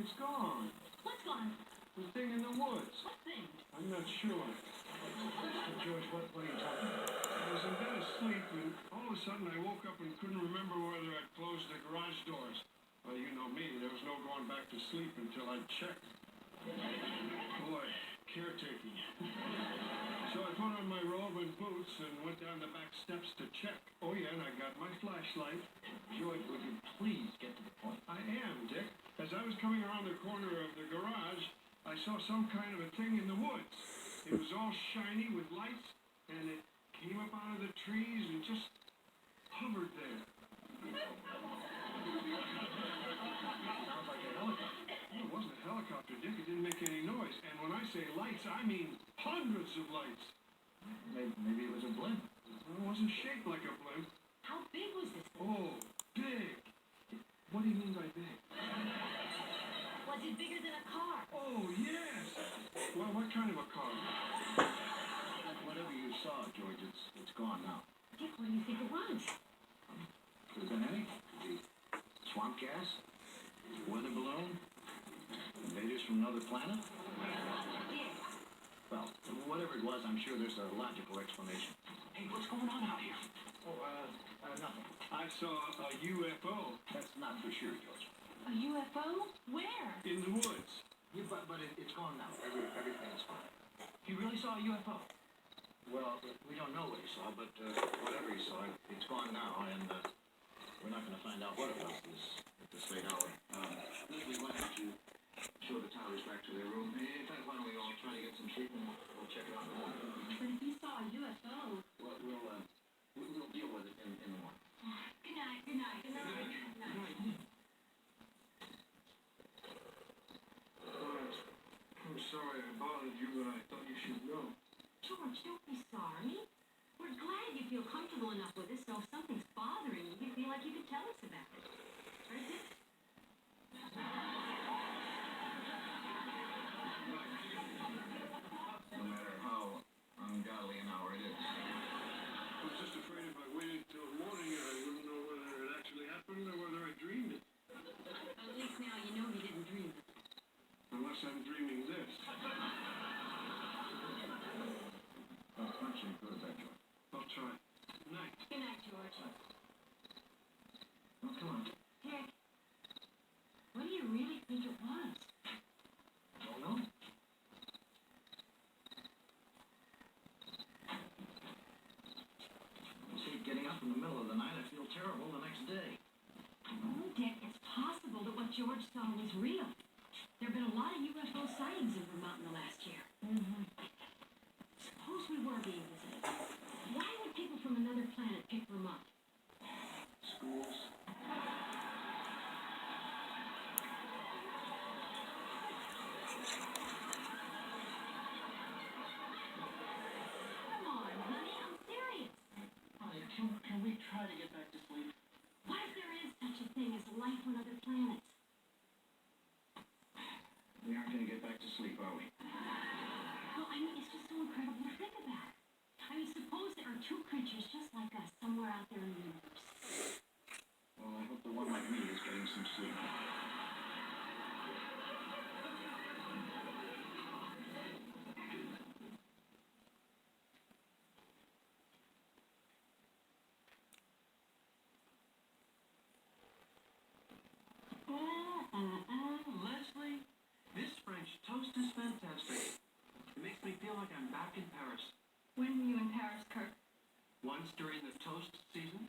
It's gone. What's gone? The thing in the woods. What thing? I'm not sure. George, what are you talking about? I was in bed asleep, and all of a sudden I woke up and couldn't remember whether I'd closed the garage doors. Well, you know me, there was no going back to sleep until I checked. Boy, caretaking. So I put on my robe and boots and went down the back steps to check. Oh yeah, and I got my flashlight. George, would you please get to the point? I am, Dick. As I was coming around the corner of the garage, I saw some kind of a thing in the woods. It was all shiny with lights, and it came up out of the trees and just hovered there. Sounds like a helicopter. Well, it wasn't a helicopter, Dick. It didn't make any noise. And when I say lights, I mean hundreds of lights. Maybe it was a blimp. It wasn't shaped like a blimp. How big was this? Oh, big. What do you mean by big? Was it bigger than a car? Oh, yes. Well, what kind of a car? Whatever you saw, George, it's gone now. Dick, what do you think it was? Could have been anything. Could be swamp gas, weather balloon, invaders from another planet. Dick. Well, whatever it was, I'm sure there's a logical explanation. Hey, what's going on out here? Oh, nothing. I saw a UFO That's not for sure, George. A UFO? Where? in the woods. Yeah, but it's gone now. Everything's gone. You really saw a UFO? Well, we don't know what he saw, but whatever he saw, it's gone now, and we're not going to find out what it was at this late hour. Leslie, why don't you show the towers back to their room? In fact, why don't we all try to get some sleep, and we'll check it out in the morning. But if you saw a UFO... Well, we'll deal with it in the morning. Good night, good night, good night, good night. I'm sorry I bothered you, but I thought you should know. George, don't be sorry. We're glad you feel comfortable enough with us, so if something's bothering you, you feel like you can tell us about it. Right, Dick? No matter how ungodly an hour it is. I was just afraid if I waited till morning, I wouldn't know whether it actually happened or whether I dreamed it. At least now you know you didn't dream it. Unless I'm dreaming this. Well, why don't you go to bed, George? I'll try. Good night. Good night, George. Oh, come on. Dick, what do you really think it was? Don't know. You see, getting up in the middle of the night, I feel terrible the next day. Oh, Dick, it's possible that what George saw was real. There have been a lot of UFO sightings in Vermont in the last year. Suppose we were being visited. Why would people from another planet pick Vermont? Schools. Come on, honey, I'm serious. Honey, can we try to get back to sleep? What if there is such a thing as life on other planets? We aren't going to get back to sleep, are we? Well, I mean, it's just so incredible to think about. I mean, suppose there are two creatures just like us somewhere out there in the universe. Well, I hope the one like me is getting some sleep. Leslie, this French toast is fantastic. It makes me feel like I'm back in Paris. When were you in Paris, Kirk? Once during the toast season.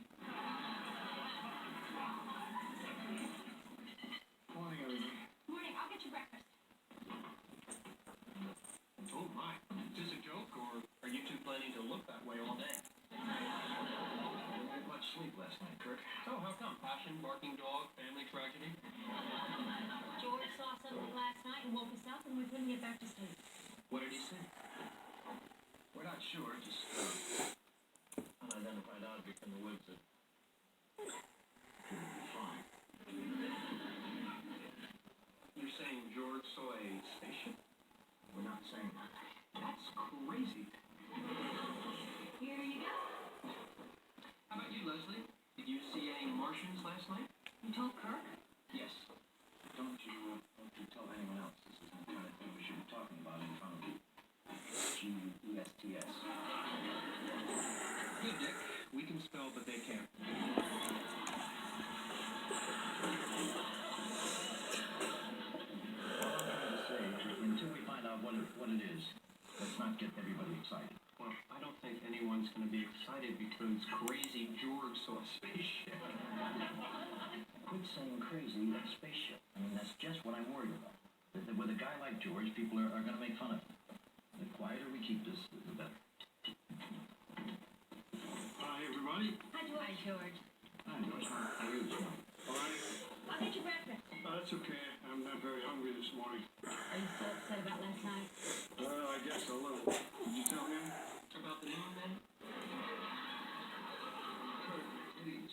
Morning, everybody. Morning, I'll get you breakfast. Oh my, is this a joke, or are you two planning to look that way all day? Didn't get much sleep last night, Kirk. Oh, how come? Passion, barking dog, family tragedy? George saw something last night and woke us up and we couldn't get back to sleep. What did he say? We're not sure, just unidentified object in the woods that could be flying. You're saying George saw a spaceship? We're not saying that. That's crazy. Here you go. How about you, Leslie? Did you see any Martians last night? You told Kirk? Yes. Don't you not get everybody excited. Well, I don't think anyone's going to be excited because crazy George saw a spaceship. Quit saying crazy, that's spaceship. I mean, that's just what I'm worried about. That with a guy like George, people are going to make fun of him. The quieter we keep this, the better. Hi, everybody. Hi, George. Hi, George. How are you this morning? All right. I'll get you breakfast. That's okay. I'm not very hungry this morning. Are you still upset about last night? Well, I guess a little. Did you tell him? About the moon, then? Kurt, please.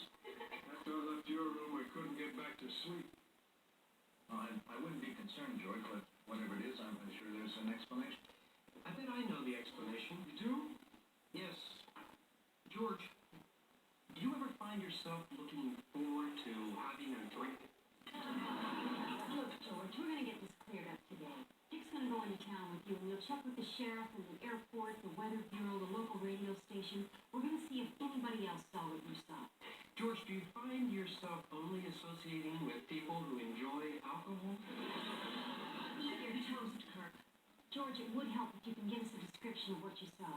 After I left your room, I couldn't get back to sleep. I wouldn't be concerned, George, but whatever it is, I'm sure there's an explanation. I bet I know the explanation. You do? Yes. George, do you ever find yourself looking forward to having a drink? Look, George, we're going to get this cleared up today. Dick's going to go into town with you, and you'll check with the sheriff and the airport, the weather bureau, the local radio station. We're going to see if anybody else saw what you saw. George, do you find yourself only associating with people who enjoy alcohol? Eat your toast, Kirk. George, it would help if you can give us a description of what you saw.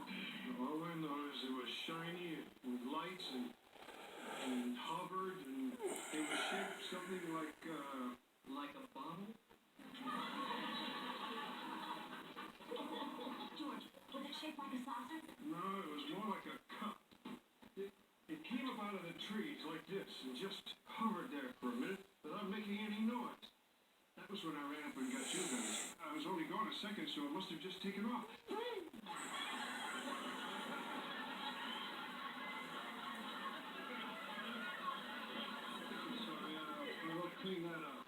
All I know is it was shiny with lights and hovered, and it was shaped something like Like a bottle? George, was it shaped like a saucer? no, it was more like a cup. It came up out of the trees like this and just hovered there for a minute without making any noise. That was when I ran up and got you guys. I was only gone a second, so it must have just taken off. Sorry, I'll clean that up.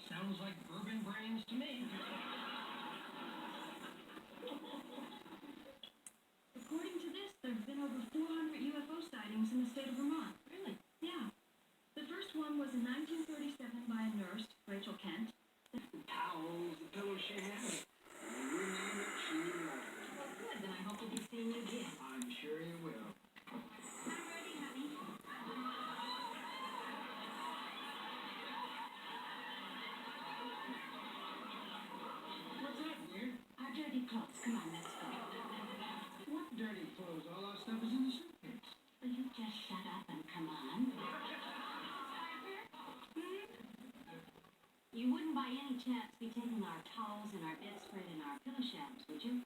Sounds like bourbon brains to me. According to this, there have been over 400 UFO sightings in the state of Vermont. Really? Yeah. The first one was in 1937 by a nurse, Rachel Kent. The towels, the pillow she had. You name it, she knew it. Well, good. Then I hope we'll be seeing you again. I'm sure you will. I'm ready, honey. What's that, dear? Our dirty clothes. Come on, let's go. What dirty clothes? All our stuff is in the suitcase. Will you just shut up and come on? You wouldn't by any chance be taking our towels and our bedspread and our pillow shams, would you?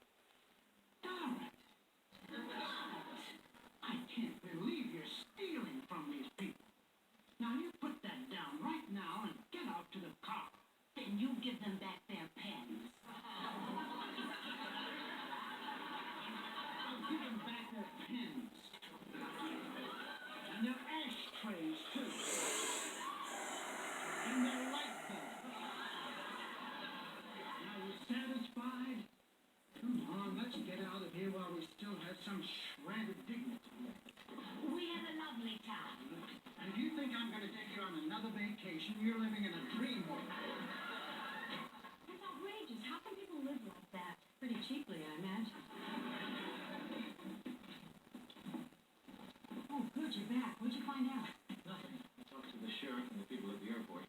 Darn it. I can't believe you're stealing from these people. Now you put that down right now and get out to the car. Then you give them back their pens. I'll give them back their pens. And their ashtrays, too. And their light bulbs. Now you satisfied? Come on, let's get out of here while we still have some shred of dignity. We had a lovely time. And if you think I'm going to take you on another vacation, you're living in a dream world. That's outrageous. How can people live like that? Pretty cheaply, I imagine. Oh, good, you're back. What'd you find out? Nothing. I talked to the sheriff and the people at the airport.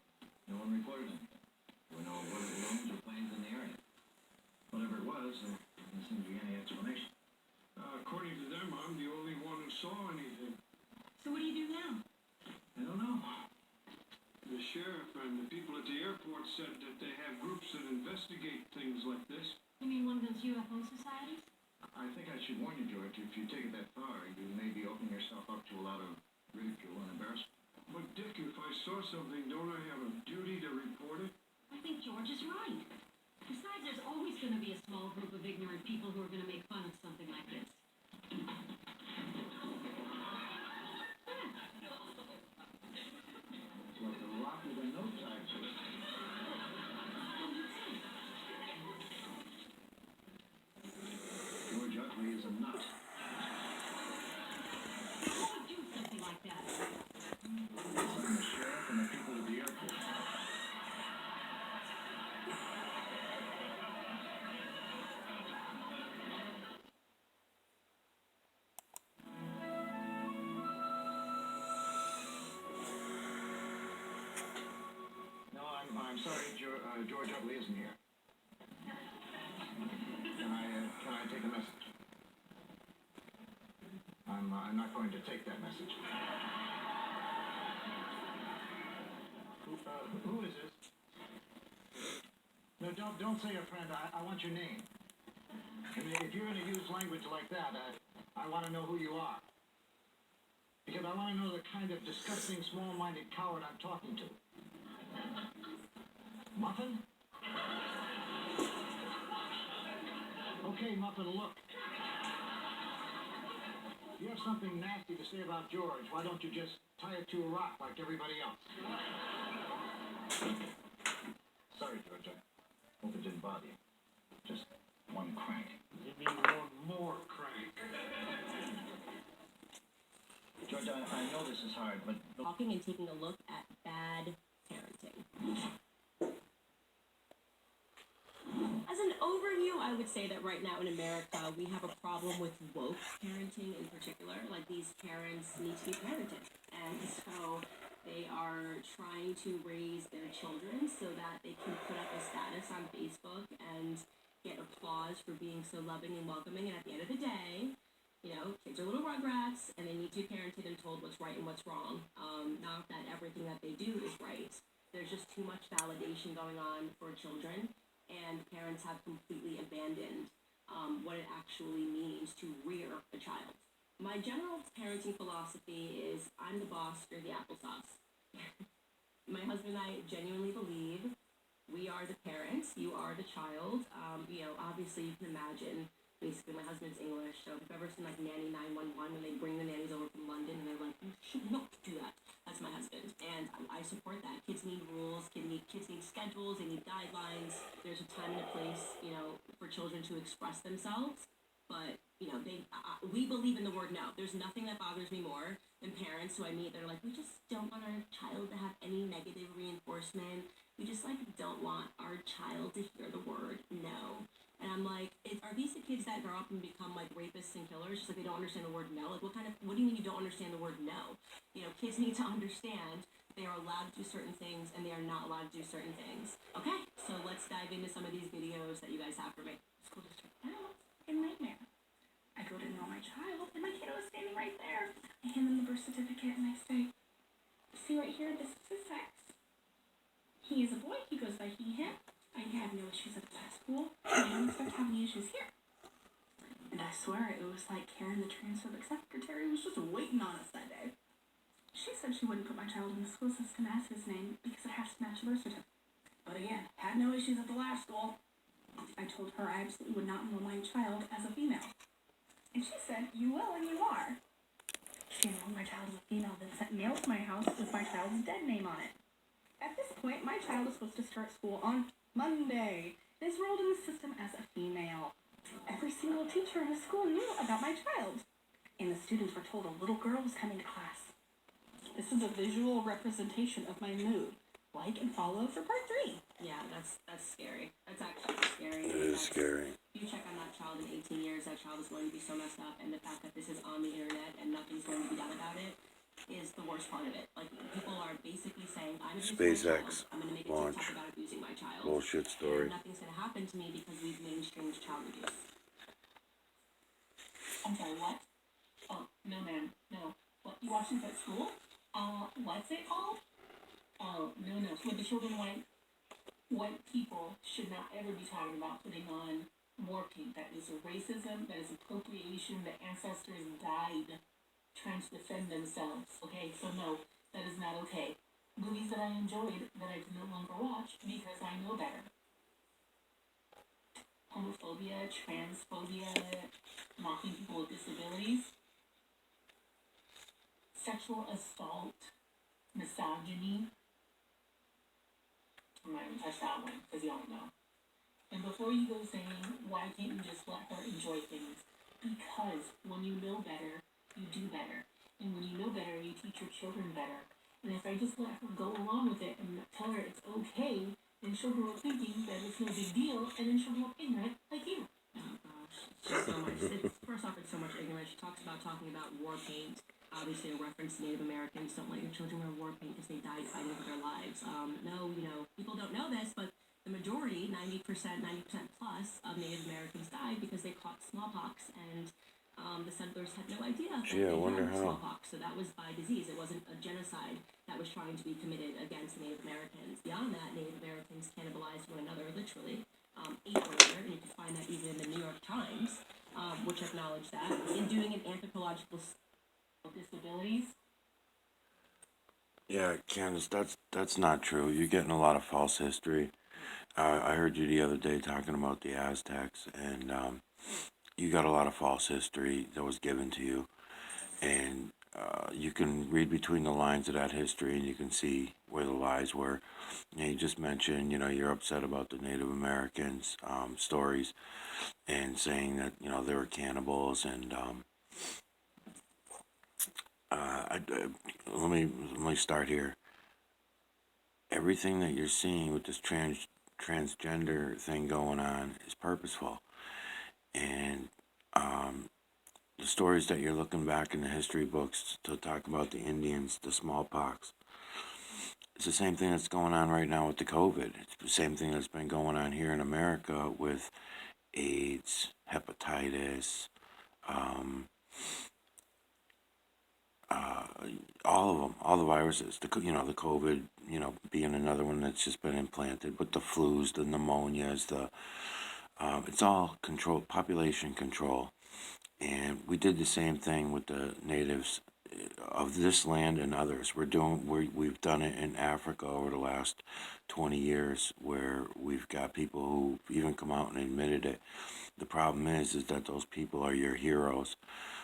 No one reported anything. There were no aborted balloons or planes in the area. Whatever it was, there didn't seem to be any explanation. According to them, I'm the only one who saw anything. So what do you do now? I don't know. The sheriff and the people at the airport said that they have groups that investigate things like this. You mean one of those UFO societies? I think I should warn you, George, if you take it that far, you may be opening yourself up to a lot of ridicule and embarrassment. But Dick, if I saw something, don't I have a duty to report it? I think George is right. Besides, there's always going to be a small group of ignorant people who are going to make fun of something like this. It's like a rock with a no tag to it. George Utley is a nut. Who would do something like that? I'm the sheriff and the people at the airport. I'm sorry, George Utley isn't here. Can I take a message? I'm not going to take that message. Who is this? No, don't say a friend. I want your name. I mean, if you're going to use language like that, I want to know who you are. Because I want to know the kind of disgusting, small-minded coward I'm talking to. Muffin? Okay, Muffin, look. If you have something nasty to say about George, why don't you just tie it to a rock like everybody else? Sorry, George. I hope it didn't bother you. Just one crank. You mean one more crank? George, I know this is hard, but... Talking and taking a look at bad parenting. As an overview, I would say that right now in America, we have a problem with woke parenting in particular. Like, these parents need to be parented. And so they are trying to raise their children so that they can put up a status on Facebook and get applause for being so loving and welcoming. And at the end of the day, you know, kids are little rugrats, and they need to be parented and told what's right and what's wrong. Not that everything that they do is right. There's just too much validation going on for children, and parents have completely abandoned what it actually means to rear a child. My general parenting philosophy is I'm the boss, you're the applesauce. My husband and I genuinely believe we are the parents, you are the child. You know, obviously you can imagine, basically my husband's English, so if you've ever seen like Nanny 911 when they bring the nannies over from London and they're like, you should not do that. That's my husband, and I support that. Kids need rules, kids need schedules, they need guidelines. There's a time and a place, you know, for children to express themselves. But, you know, we believe in the word no. There's nothing that bothers me more than parents who I meet that are like, we just don't want our child to have any negative reinforcement. We just, like, don't want our child to hear the word no. And I'm like, are these the kids that grow up and become, like, rapists and killers just like they don't understand the word no? Like, what do you mean you don't understand the word no? You know, kids need to understand they are allowed to do certain things and they are not allowed to do certain things. Okay, so let's dive into some of these videos that you guys have for me. School district. Oh, a nightmare. I go to enroll my child, and my kiddo is standing right there. I hand them the birth certificate, and I say, see right here, this is his sex. He is a boy. He goes by he, him. I have no issues at that school. I don't expect to have any issues here. And I swear it was like Karen, the transphobic secretary, was just waiting on us that day. She said she wouldn't put my child in the school system as his name because it has to match the birth certificate. But again, had no issues at the last school. I told her I absolutely would not enroll my child as a female. And she said, you will and you are. She enrolled my child as a female, then sent mail to my house with my child's dead name on it. At this point, my child is supposed to start school on Monday. And is enrolled in the system as a female. Every single teacher in the school knew about my child. And the students were told a little girl was coming to class. This is a visual representation of my mood. Like and follow for part 3. Yeah, that's scary. That's actually scary. It is scary. You check on that child in 18 years, that child is going to be so messed up, and the fact that this is on the internet and nothing's going to be done about it is the worst part of it. Like, people are basically saying, I'm going to SpaceX I'm going to make a launch. TikTok about abusing my child. Bullshit story. And nothing's going to happen to me because we've mainstreamed child abuse. I'm sorry, what? Oh, no, ma'am. No. What? You watch this at school? What's it called? Oh, no. What the children want, what people should not ever be talking about putting on war paint. That is racism, that is appropriation. The ancestors died trying to defend themselves. Okay, so no, that is not okay. Movies that I enjoyed that I can no longer watch because I know better. Homophobia, transphobia, mocking people with disabilities, sexual assault, misogyny. I'm not gonna touch that one because y'all know. And before you go saying, why can't you just let her enjoy things? Because when you know better, you do better. And when you know better, you teach your children better. And if I just let her go along with it and tell her it's okay, then she'll grow up thinking that it's no big deal, and then she'll grow up ignorant like you. Oh gosh, it's just so much. First off, it's so much ignorance. She talks about talking about war paint. obviously a reference to Native Americans. Don't let your children wear war paint because they died fighting for their lives. No, people don't know this, but the majority, 90% plus of Native Americans died because they caught smallpox, and the settlers had no idea that Gee, I they wonder had how. smallpox. So that was by disease. It wasn't a genocide that was trying to be committed against Native Americans. Beyond that, Native Americans cannibalized one another, literally, ate one another, and you can find that even in the New York Times, which acknowledged that. In doing an anthropological study of disabilities. Yeah, Candace, that's not true. You're getting a lot of false history. I heard you the other day talking about the Aztecs, and you got a lot of false history that was given to you, and you can read between the lines of that history, and you can see where the lies were. You just mentioned, you're upset about the Native Americans stories, and saying that they were cannibals, and let me start here. Everything that you're seeing with this transgender thing going on is purposeful, and the stories that you're looking back in the history books to talk about the Indians, the smallpox, it's the same thing that's going on right now with the COVID. It's the same thing that's been going on here in America with AIDS, hepatitis, um, all of them, all the viruses. The COVID, being another one that's just been implanted. But the flus, the pneumonias, it's all control, population control. And we did the same thing with the natives of this land and others. We've done it in Africa over the last 20 years, where we've got people who even come out and admitted it. The problem is that those people are your heroes,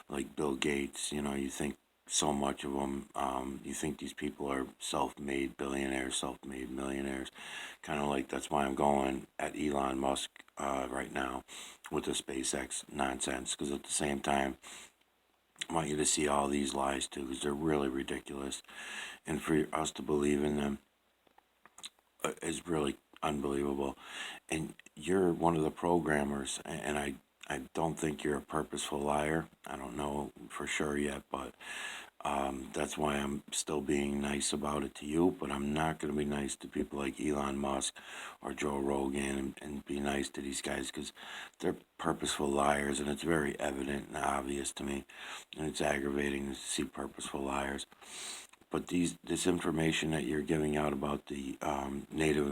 like Bill Gates. You think so much of them. You think these people are self-made billionaires, self-made millionaires. Kind of like that's why I'm going at Elon Musk right now with the SpaceX nonsense, because at the same time, I want you to see all these lies too, because they're really ridiculous, and for us to believe in them is really unbelievable. And you're one of the programmers, and I don't think you're a purposeful liar. I don't know for sure yet, but that's why I'm still being nice about it to you, but I'm not going to be nice to people like Elon Musk or Joe Rogan, and be nice to these guys, because they're purposeful liars, and it's very evident and obvious to me, and it's aggravating to see purposeful liars. But this information that you're giving out about the Native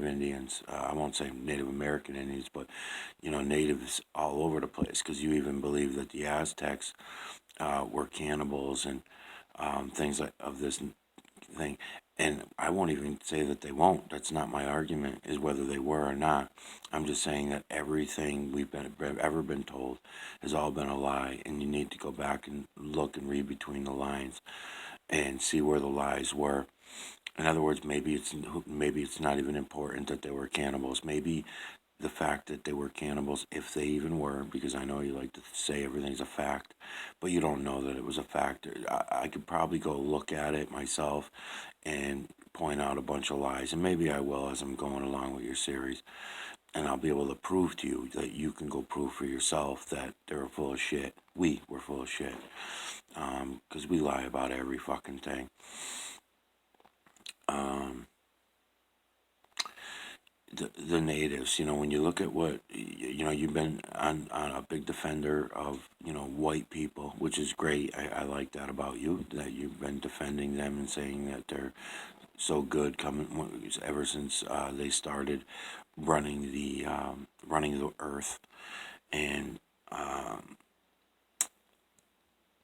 Indians, I won't say Native American Indians, but natives all over the place, because you even believe that the Aztecs were cannibals, and things like of this thing. And I won't even say that they won't. That's not my argument, is whether they were or not. I'm just saying that everything we've ever been told has all been a lie, and you need to go back and look and read between the lines and see where the lies were. In other words, maybe it's not even important that they were cannibals. Maybe the fact that they were cannibals, if they even were, because I know you like to say everything's a fact, but you don't know that it was a fact. I could probably go look at it myself and point out a bunch of lies, and maybe I will as I'm going along with your series, and I'll be able to prove to you that you can go prove for yourself that they were full of shit. We were full of shit, because we lie about every fucking thing. The natives, when you look at what, you've been on a big defender of, white people, which is great. I like that about you, that you've been defending them and saying that they're so good ever since they started running the earth. And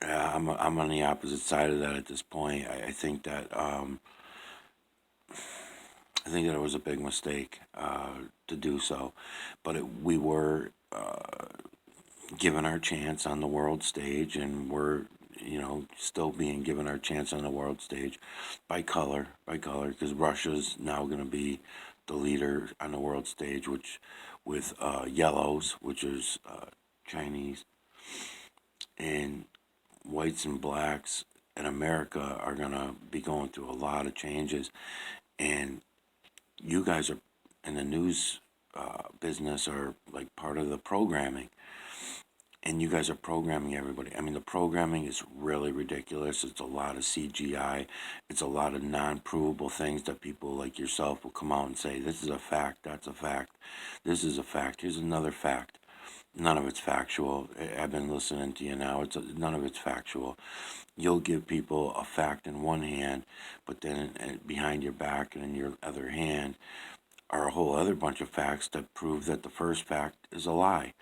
I'm on the opposite side of that at this point. I think that it was a big mistake to do so, but we were given our chance on the world stage, and we're still being given our chance on the world stage by color, because Russia's now going to be the leader on the world stage, which with yellows, which is Chinese, and whites and blacks in America are going to be going through a lot of changes. And you guys are in the news business, are like part of the programming, and you guys are programming everybody. I mean, the programming is really ridiculous. It's a lot of CGI. It's a lot of non-provable things that people like yourself will come out and say, this is a fact, that's a fact, this is a fact, here's another fact. None of it's factual. I've been listening to you now. None of it's factual. You'll give people a fact in one hand, but then behind your back and in your other hand are a whole other bunch of facts that prove that the first fact is a lie.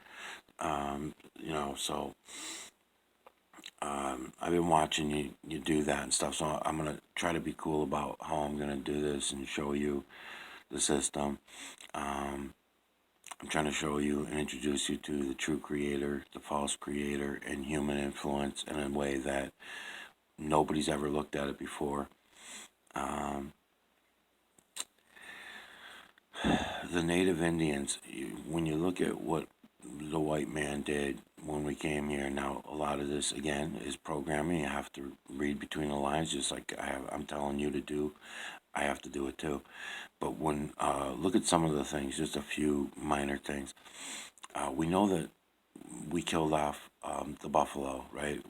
So I've been watching you do that and stuff, so I'm going to try to be cool about how I'm going to do this and show you the system. I'm trying to show you and introduce you to the true creator, the false creator, and human influence in a way that nobody's ever looked at it before. The Native Indians, when you look at what the white man did when we came here, now a lot of this, again, is programming. You have to read between the lines, just like I'm telling you to do. I have to do it too. But when, look at some of the things, just a few minor things. We know that we killed off the buffalo, right?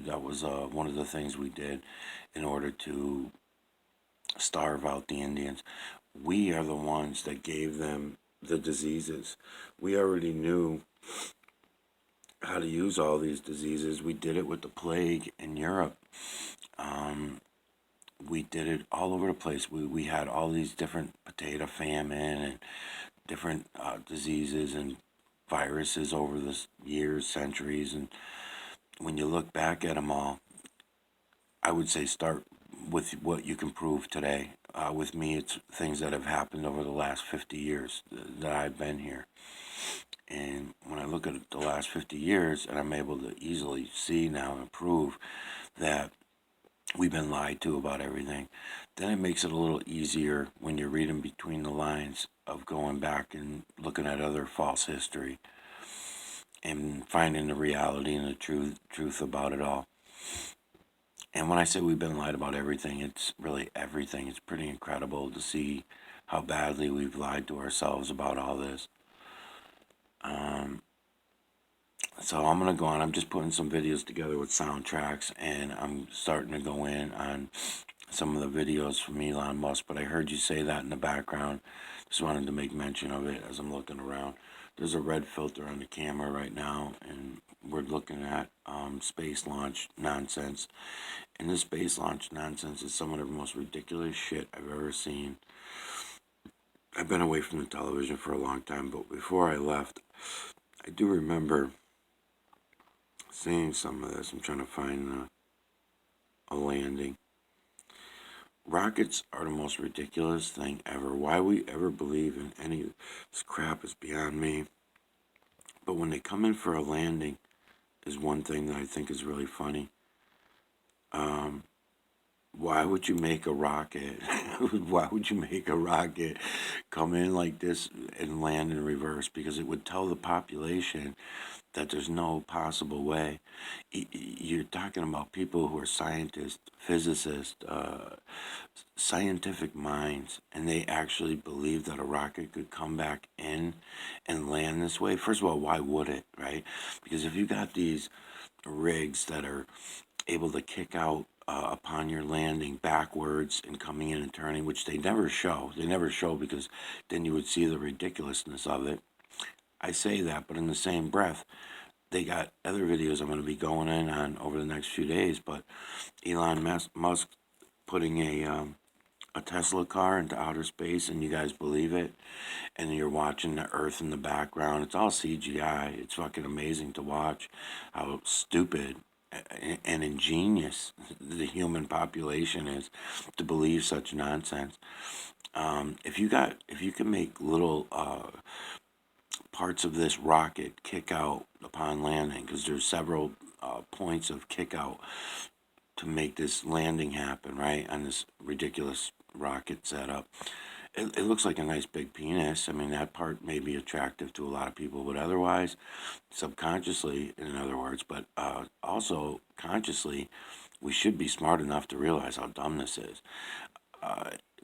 That was one of the things we did in order to starve out the Indians. We are the ones that gave them the diseases. We already knew how to use all these diseases. We did it with the plague in Europe. We did it all over the place. We had all these different potato famine and different diseases and viruses over the years, centuries. And when you look back at them all, I would say start with what you can prove today. With me, it's things that have happened over the last 50 years that I've been here. And when I look at the last 50 years, and I'm able to easily see now and prove that we've been lied to about everything, then it makes it a little easier when you're reading between the lines of going back and looking at other false history and finding the reality and the truth about it all. And when I say we've been lied about everything, it's really everything. It's pretty incredible to see how badly we've lied to ourselves about all this. So I'm going to go on. I'm just putting some videos together with soundtracks, and I'm starting to go in on some of the videos from Elon Musk. But I heard you say that in the background. Just wanted to make mention of it as I'm looking around. There's a red filter on the camera right now, and we're looking at space launch nonsense. And this space launch nonsense is some of the most ridiculous shit I've ever seen. I've been away from the television for a long time, but before I left, I do remember seeing some of this. I'm trying to find a landing. Rockets are the most ridiculous thing ever. Why we ever believe in any of this crap is beyond me. But when they come in for a landing is one thing that I think is really funny. Why would you make a rocket? Why would you make a rocket come in like this and land in reverse? Because it would tell the population that there's no possible way. You're talking about people who are scientists, physicists, scientific minds, and they actually believe that a rocket could come back in and land this way. First of all, why would it, right? Because if you got these rigs that are able to kick out upon your landing backwards and coming in and turning, which they never show. They never show because then you would see the ridiculousness of it. I say that, but in the same breath, they got other videos I'm going to be going in on over the next few days, but Elon Musk putting a Tesla car into outer space, and you guys believe it, and you're watching the Earth in the background. It's all CGI. It's fucking amazing to watch how stupid and ingenious the human population is to believe such nonsense. If you can make little parts of this rocket kick out upon landing, because there's several points of kick out to make this landing happen, right, on this ridiculous rocket setup. It looks like a nice big penis. I mean, that part may be attractive to a lot of people, but otherwise, subconsciously, in other words, but also consciously, we should be smart enough to realize how dumb this is.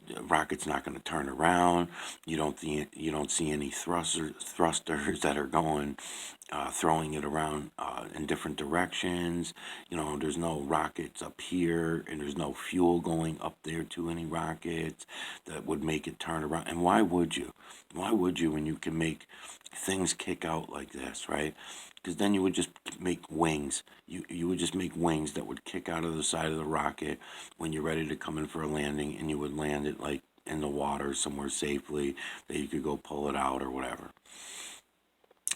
The rocket's not going to turn around. You don't see any thrusters that are going throwing it around in different directions. There's no rockets up here, and there's no fuel going up there to any rockets that would make it turn around. And why would you? Why would you when you can make things kick out like this, right? Because then you would just make wings. You would just make wings that would kick out of the side of the rocket when you're ready to come in for a landing, and you would land it like in the water somewhere safely that you could go pull it out or whatever.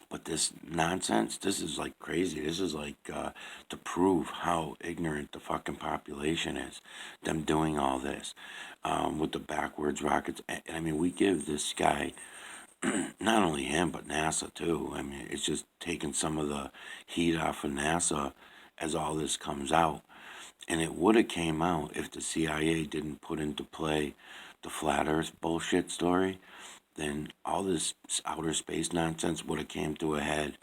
But this nonsense, this is like crazy. This is like to prove how ignorant the fucking population is. Them doing all this with the backwards rockets. I mean, we give this guy, not only him, but NASA too. I mean, it's just taking some of the heat off of NASA as all this comes out. And it would have came out if the CIA didn't put into play the flat Earth bullshit story. Then all this outer space nonsense would have came to a head.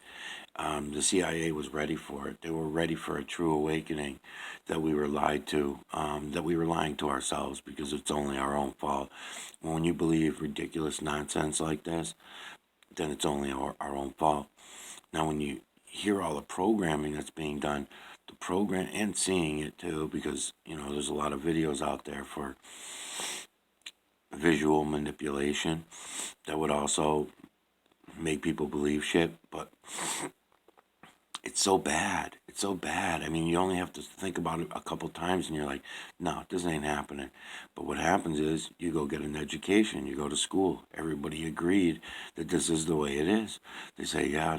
The CIA was ready for it. They were ready for a true awakening that we were lied to, that we were lying to ourselves because it's only our own fault. When you believe ridiculous nonsense like this, then it's only our own fault. Now, when you hear all the programming that's being done, the program, and seeing it too, because, there's a lot of videos out there for visual manipulation that would also make people believe shit, but it's so bad. It's so bad. I mean, you only have to think about it a couple times and you're like, no, this ain't happening. But what happens is you go get an education, you go to school. Everybody agreed that this is the way it is. They say, yeah,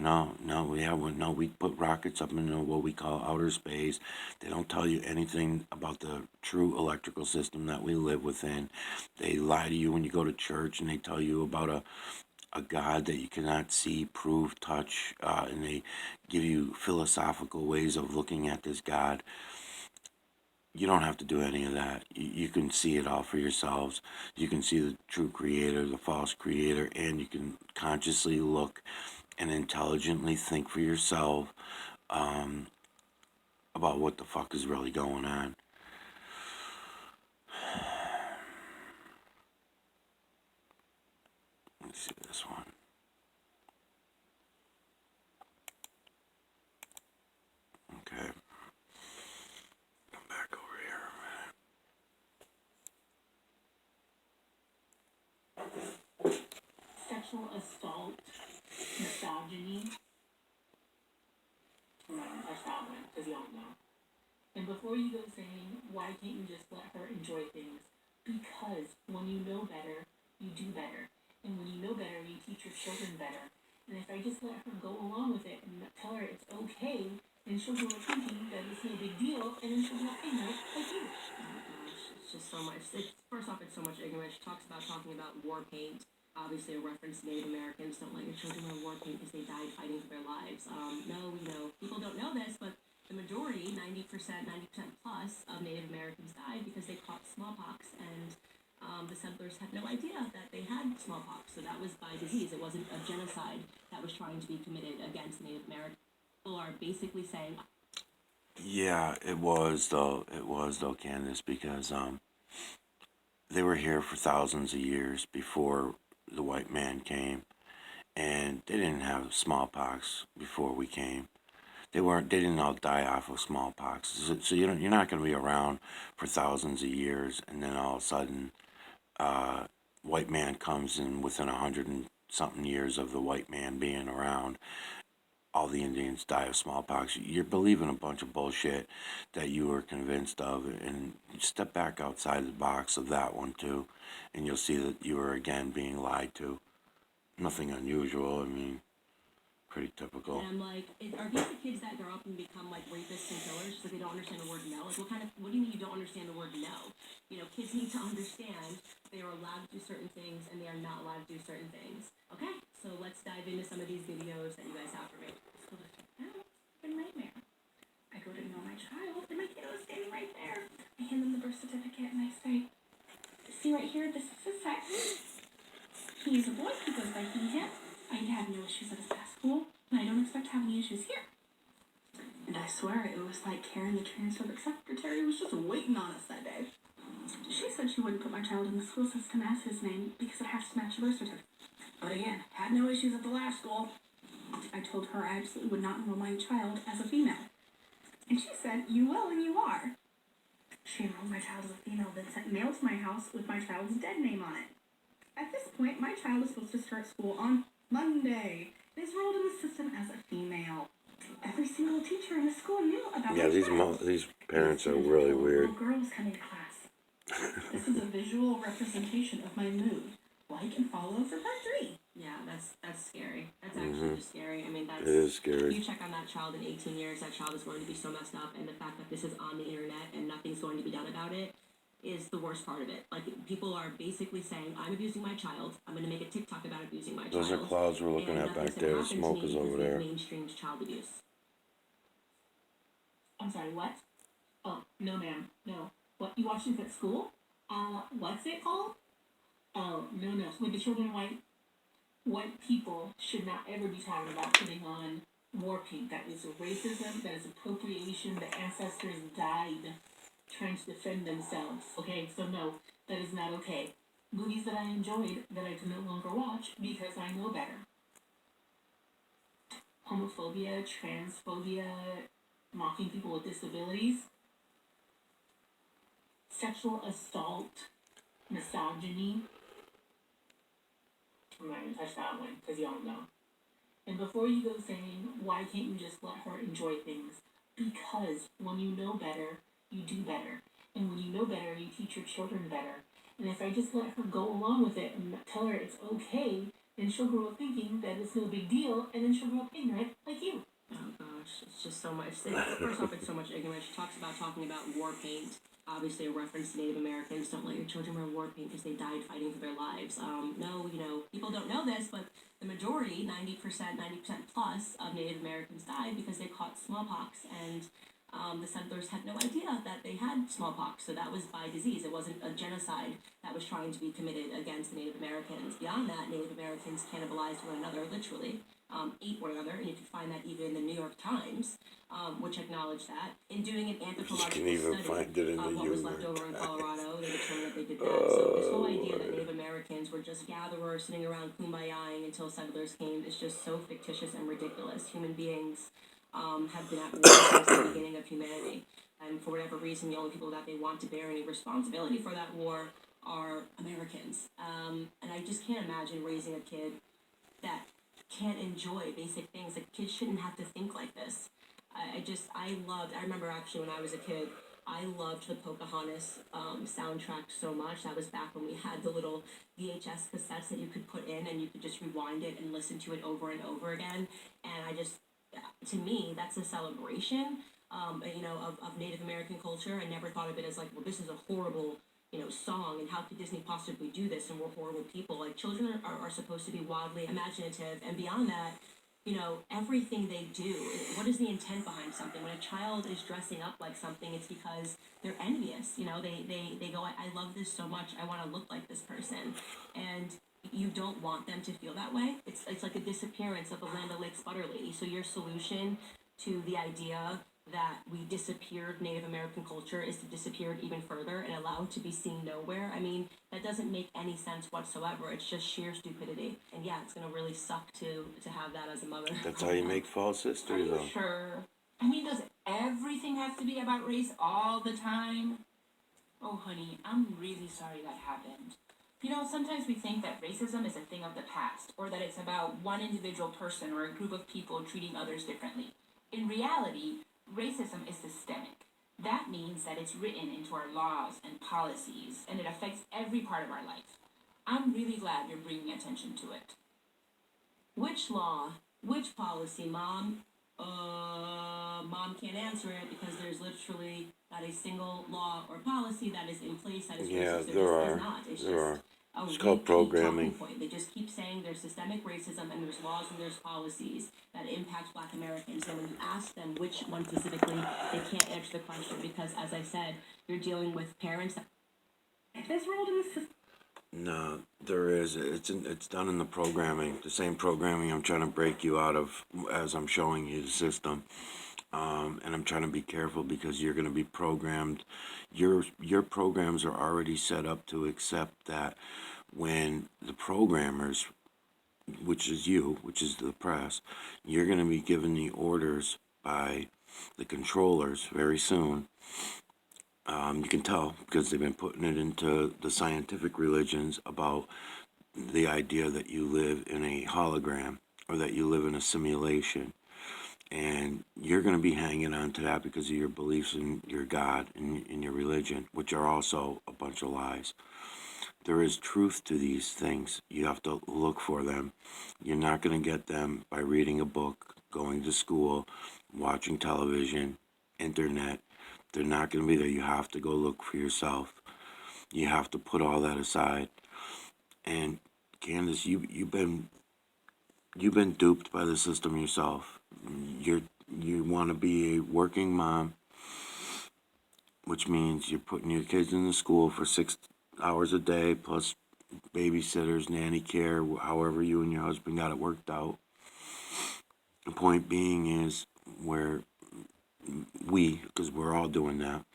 we put rockets up into what we call outer space. They don't tell you anything about the true electrical system that we live within. They lie to you when you go to church and they tell you about a God that you cannot see, prove, touch, and they give you philosophical ways of looking at this God. You don't have to do any of that. You can see it all for yourselves. You can see the true creator, the false creator, and you can consciously look and intelligently think for yourself about what the fuck is really going on. Let's see this one. Okay. Come back over here a minute. Sexual assault, misogyny. That's that one, because y'all know. And before you go saying, why can't you just let her enjoy things? Because when you know better, you do better. And when you know better, you teach your children better. And if I just let her go along with it and tell her it's okay, then she'll grow up thinking that it's no big deal, and then she'll be like, no, like you. Oh my gosh, it's just so much. First off, it's so much ignorance. She talking about war paint. Obviously, a reference to Native Americans. Don't let your children wear war paint because they died fighting for their lives. No, people don't know this, but the majority, 90% plus of Native Americans died because they caught smallpox, and the settlers had no idea that they had smallpox. So that was by disease. It wasn't a genocide that was trying to be committed against Native Americans. People are basically saying, yeah, it was though, Candace, because they were here for thousands of years before the white man came, and they didn't have smallpox before we came. They didn't all die off of smallpox. So you're not going to be around for thousands of years, and then all of a sudden, white man comes in within 100 and something years of the white man being around. All the Indians die of smallpox. You're believing a bunch of bullshit that you were convinced of, and step back outside the box of that one too, and you'll see that you are again being lied to. Nothing unusual. I mean, pretty typical. and I'm like, are these the kids that grow up and become like rapists and killers because they don't understand the word no? Like, what do you mean you don't understand the word no? Kids need to understand they are allowed to do certain things and they are not allowed to do certain things. Okay, so let's dive into some of these videos that you guys have for me. Let's go this way. A nightmare. I go to know my child, and my kiddo is standing right there. I hand them the birth certificate, and I say, see right here, this is his sex. He is a boy, he goes by he, him. I had no issues at his past school, and I don't expect to have any issues here. And I swear, it was like Karen, the transphobic secretary, was just waiting on us that day. She said she wouldn't put my child in the school system as his name because it has to match the birth certificate. But again, had no issues at the last school. I told her I absolutely would not enroll my child as a female. And she said, you will and you are. She enrolled my child as a female, then sent mail to my house with my child's dead name on it. At this point, my child is supposed to start school on Monday. It is enrolled in the system as a female. Every single teacher in the school knew about Yeah, my child. these parents are really weird. Little girls coming to class. This is a visual representation of my mood. Like and follow for part 3. Yeah, that's scary. That's actually just scary. I mean, It is scary. You check on that child in 18 years, that child is going to be so messed up, and the fact that this is on the internet and nothing's going to be done about it is the worst part of it. Like, people are basically saying, I'm abusing my child, I'm going to make a TikTok about abusing my child. Those are clouds we're looking at back there. The smoke is over there. Mainstreamed child abuse. I'm sorry, what? Oh, no ma'am, no. What, you watch this at school? What's it called? Oh, no. With the children white people should not ever be talking about putting on war paint. That is racism, that is appropriation. The ancestors died trying to defend themselves. Okay, so no, that is not okay. Movies that I enjoyed that I can no longer watch because I know better. Homophobia, transphobia, mocking people with disabilities, sexual assault, misogyny. I'm not gonna touch that one because y'all know. And before you go saying, why can't you just let her enjoy things? Because when you know better, you do better. And when you know better, you teach your children better. And if I just let her go along with it and tell her it's okay, then she'll grow up thinking that it's no big deal, and then she'll grow up ignorant like you. Oh gosh, it's just so much. First off, it's so much ignorance. She talks about talking about war paint. Obviously, a reference to Native Americans. Don't let your children wear war paint because they died fighting for their lives. No, people don't know this, but the majority, 90% plus of Native Americans died because they caught smallpox, and the settlers had no idea that they had smallpox. So that was by disease. It wasn't a genocide that was trying to be committed against the Native Americans. Beyond that, Native Americans cannibalized one another, literally. Ate one another, and you can find that even in the New York Times, which acknowledged that. In doing an anthropological study of what was left over in Colorado, they determined that they did that. So this whole idea that Native Americans were just gatherers sitting around kumbaya-ing until settlers came is just so fictitious and ridiculous. Human beings have been at war since the beginning of humanity, and for whatever reason, the only people that they want to bear any responsibility for that war are Americans. And I just can't imagine raising a kid that can't enjoy basic things. Like, kids shouldn't have to think like this. I remember actually when I was a kid, I loved the Pocahontas soundtrack so much. That was back when we had the little VHS cassettes that you could put in and you could just rewind it and listen to it over and over again. And to me, that's a celebration, of Native American culture. I never thought of it as like, well, this is a horrible song, and how could Disney possibly do this, and we're horrible people. Like, children are supposed to be wildly imaginative, and beyond that, everything they do, what is the intent behind something? When a child is dressing up like something, it's because they're envious. They go, I love this so much, I want to look like this person. And you don't want them to feel that way. It's like a disappearance of the Land O'Lakes butter lady. So your solution to the idea that we disappeared Native American culture is to disappear it even further and allow it to be seen nowhere. I mean, that doesn't make any sense whatsoever. It's just sheer stupidity. And yeah, it's going to really suck to have that as a mother. That's how you make false history, though. Sure. I mean, does everything have to be about race all the time? Oh, honey, I'm really sorry that happened. Sometimes we think that racism is a thing of the past, or that it's about one individual person or a group of people treating others differently. In reality, racism is systemic. That means that it's written into our laws and policies, and it affects every part of our life. I'm really glad you're bringing attention to it. Which law? Which policy, Mom? Mom can't answer it because there's literally not a single law or policy that is in place that is racist. There are. There are. It's called programming. Point. They just keep saying there's systemic racism and there's laws and there's policies that impact Black Americans. And when you ask them which one specifically, they can't answer the question because, as I said, you're dealing with parents that... No, there is. It's done in the programming. The same programming I'm trying to break you out of as I'm showing you the system. And I'm trying to be careful because you're going to be programmed. Your programs are already set up to accept that when the programmers, which is you, which is the press, you're going to be given the orders by the controllers very soon. You can tell because they've been putting it into the scientific religions about the idea that you live in a hologram or that you live in a simulation. And you're going to be hanging on to that because of your beliefs in your God and in your religion, which are also a bunch of lies. There is truth to these things. You have to look for them. You're not going to get them by reading a book, going to school, watching television, internet. They're not going to be there. You have to go look for yourself. You have to put all that aside. And Candace, you've been duped by the system yourself. You want to be a working mom, which means you're putting your kids in the school for 6 hours a day plus babysitters, nanny care, however you and your husband got it worked out. The point being is where because we're all doing that,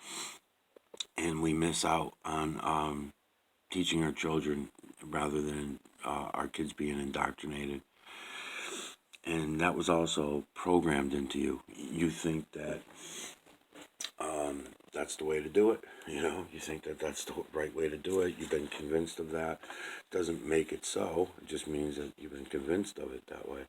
and we miss out on teaching our children rather than our kids being indoctrinated. And that was also programmed into you. You think that that's the way to do it. You think that that's the right way to do it. You've been convinced of that. Doesn't make it so. It just means that you've been convinced of it that way.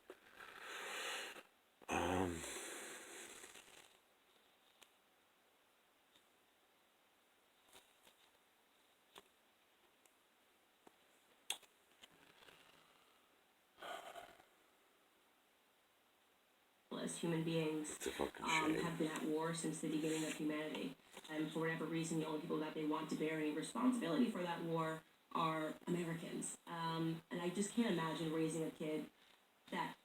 As human beings It's a fucking shame. have been at war since the beginning of humanity. And for whatever reason, the only people that they want to bear any responsibility for that war are Americans. And I just can't imagine raising a kid that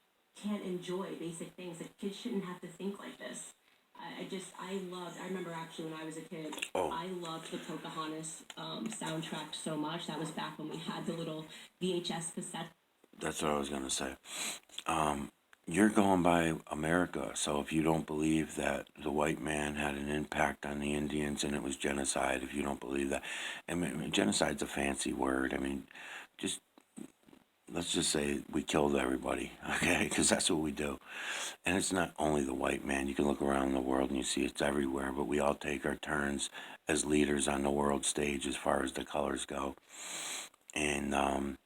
can't enjoy basic things. Like, kids shouldn't have to think like this. I remember actually when I was a kid, I loved the Pocahontas soundtrack so much. That was back when we had the little VHS cassette. That's what I was going to say. You're going by America, so if you don't believe that the white man had an impact on the Indians and it was genocide, if you don't believe that, I mean, genocide's a fancy word. I mean, just let's just say we killed everybody, okay? Because that's what we do. And it's not only the white man. You can look around the world and you see it's everywhere, but we all take our turns as leaders on the world stage as far as the colors go. And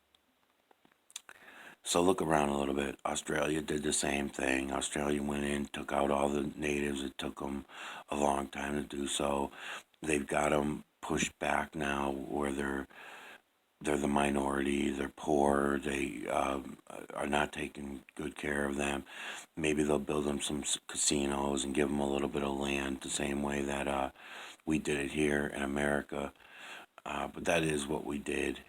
so look around a little bit. Australia did the same thing. Australia went in, took out all the natives. It took them a long time to do so. They've got them pushed back now where they're the minority, they're poor, they are not taking good care of them. Maybe they'll build them some casinos and give them a little bit of land the same way that we did it here in America. But that is what we did.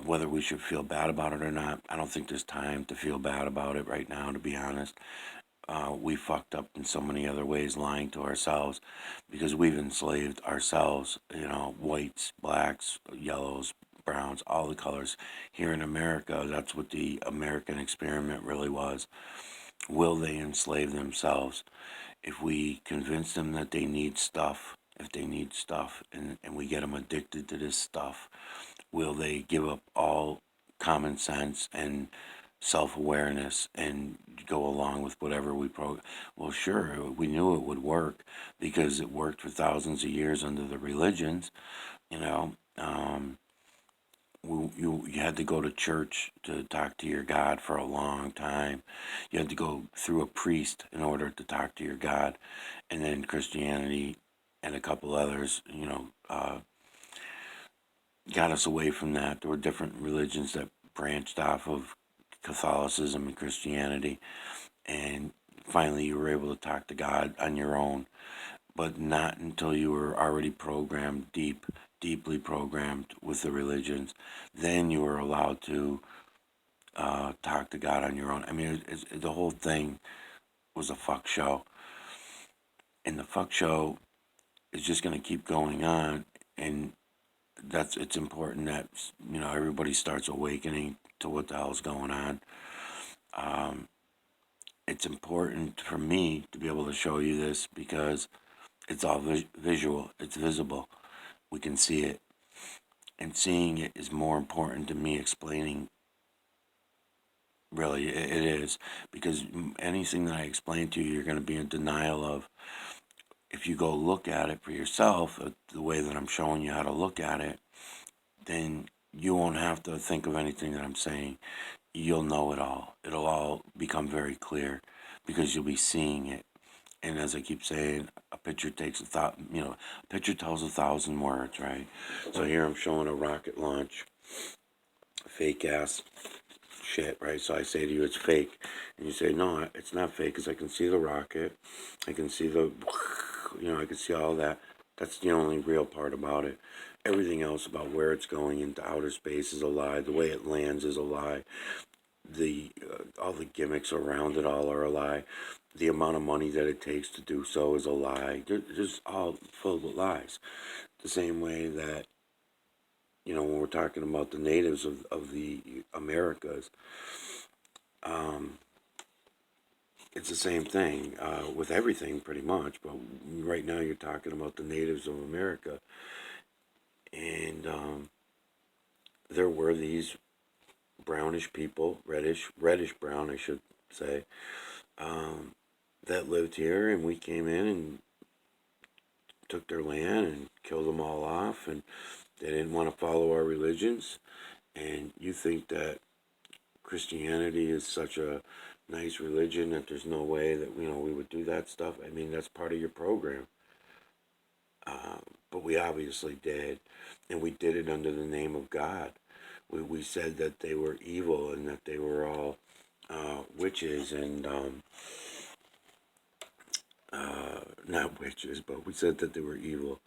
Whether we should feel bad about it or not, I don't think there's time to feel bad about it right now, to be honest. We fucked up in so many other ways, lying to ourselves, because we've enslaved ourselves, whites, blacks, yellows, browns, all the colors. Here in America, that's what the American experiment really was. Will they enslave themselves? If we convince them that they need stuff, if they need stuff, and we get them addicted to this stuff, will they give up all common sense and self-awareness and go along with whatever well, sure, we knew it would work because it worked for thousands of years under the religions. You had to go to church to talk to your God for a long time. You had to go through a priest in order to talk to your God. And then Christianity and a couple others, got us away from that. There were different religions that branched off of Catholicism and Christianity, and finally you were able to talk to God on your own, but not until you were already programmed, deeply programmed with the religions. Then you were allowed to talk to God on your own. I mean, the whole thing was a fuck show, and the fuck show is just going to keep going on, and it's important that everybody starts awakening to what the hell's going on. it's important for me to be able to show you this because it's all visual, it's visible. We can see it. And seeing it is more important than me explaining. Really, it is. Because anything that I explain to you, you're going to be in denial of. If you go look at it for yourself, the way that I'm showing you how to look at it, then you won't have to think of anything that I'm saying. You'll know it all. It'll all become very clear because you'll be seeing it. And as I keep saying, a picture takes a picture tells 1,000 words, right? So here I'm showing a rocket launch, fake ass shit, right? So I say to you, it's fake, and you say, no, it's not fake, because I can see the rocket, I can see I can see all that. That's the only real part about it. Everything else about where it's going into outer space is a lie. The way it lands is a lie. All the gimmicks around it all are a lie. The amount of money that it takes to do so is a lie. They're just all filled with lies. The same way that, when we're talking about the natives of the Americas, it's the same thing with everything pretty much. But right now you're talking about the natives of America. And there were these brownish people, reddish brown, I should say, that lived here, and we came in and took their land and killed them all off, and they didn't want to follow our religions. And you think that Christianity is such a nice religion that there's no way that we would do that stuff. I mean, that's part of your program. But we obviously did, and we did it under the name of God. We said that they were evil and that they were all witches and not witches, but we said that they were evil.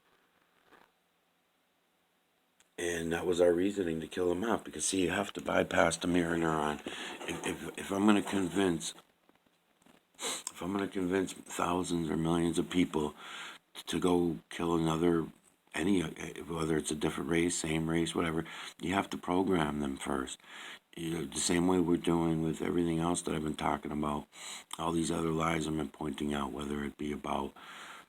And that was our reasoning to kill them off. Because, see, you have to bypass the mirror neuron. If I'm going to convince thousands or millions of people to go kill whether it's a different race, same race, whatever, you have to program them first. The same way we're doing with everything else that I've been talking about. All these other lies I've been pointing out, whether it be about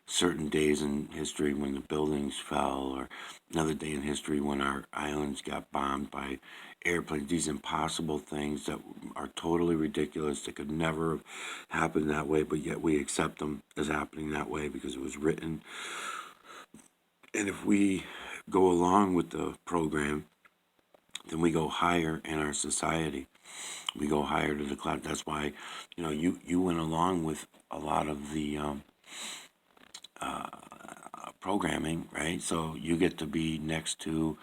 certain days in history when the buildings fell, or another day in history when our islands got bombed by airplanes. These impossible things that are totally ridiculous, that could never have happened that way, but yet we accept them as happening that way because it was written. And if we go along with the program, then we go higher in our society. We go higher to the cloud. That's why, you went along with a lot of the programming, right? So you get to be next to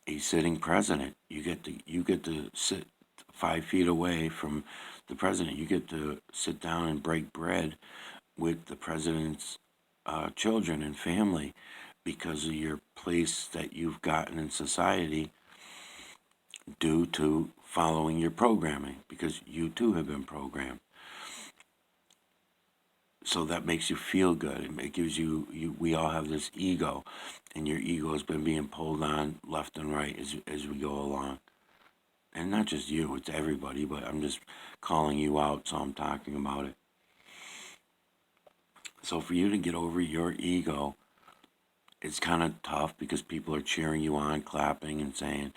a sitting president. You get to sit 5 feet away from the president. You get to sit down and break bread with the president's children and family because of your place that you've gotten in society due to following your programming, because you too have been programmed. So that makes you feel good. It gives we all have this ego, and your ego has been being pulled on left and right as we go along. And not just you, it's everybody, but I'm just calling you out, so I'm talking about it. So for you to get over your ego, it's kind of tough because people are cheering you on, clapping and saying,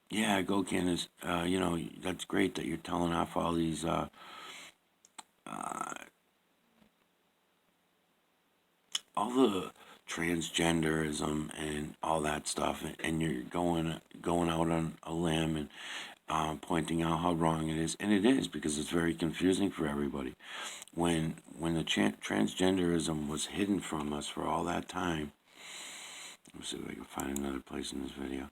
yeah, go Candace, that's great that you're telling off all these all the transgenderism and all that stuff, and you're going out on a limb and pointing out how wrong it is, and it is, because it's very confusing for everybody. When the transgenderism was hidden from us for all that time, let me see if I can find another place in this video.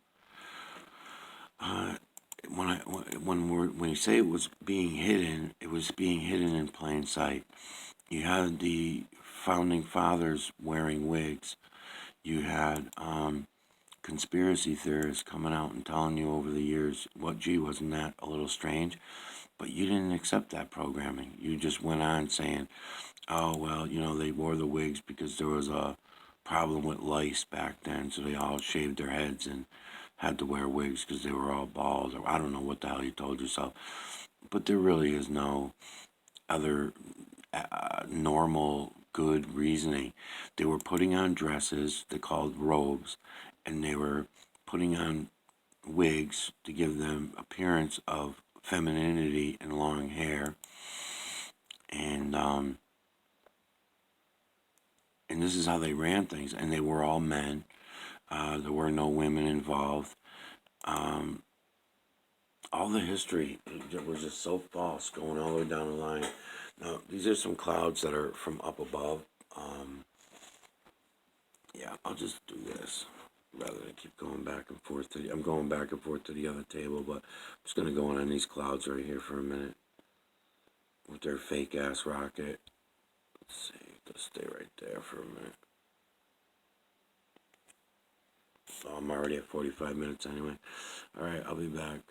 When you say it was being hidden, it was being hidden in plain sight. You had the founding fathers wearing wigs. You had conspiracy theorists coming out and telling you over the years, wasn't that a little strange? But you didn't accept that programming. You just went on saying, oh, well, they wore the wigs because there was a problem with lice back then, so they all shaved their heads and had to wear wigs because they were all bald, or I don't know what the hell you told yourself. But there really is no other normal, good reasoning. They were putting on dresses, they called robes, and they were putting on wigs to give them appearance of femininity and long hair. And this is how they ran things, and they were all men. There were no women involved. All the history was just so false, going all the way down the line. Now, these are some clouds that are from up above. Yeah, I'll just do this rather than keep going back and forth I'm going back and forth to the other table, but I'm just gonna go in on these clouds right here for a minute with their fake ass rocket. Let's see, just stay right there for a minute. So I'm already at 45 minutes anyway. All right, I'll be back.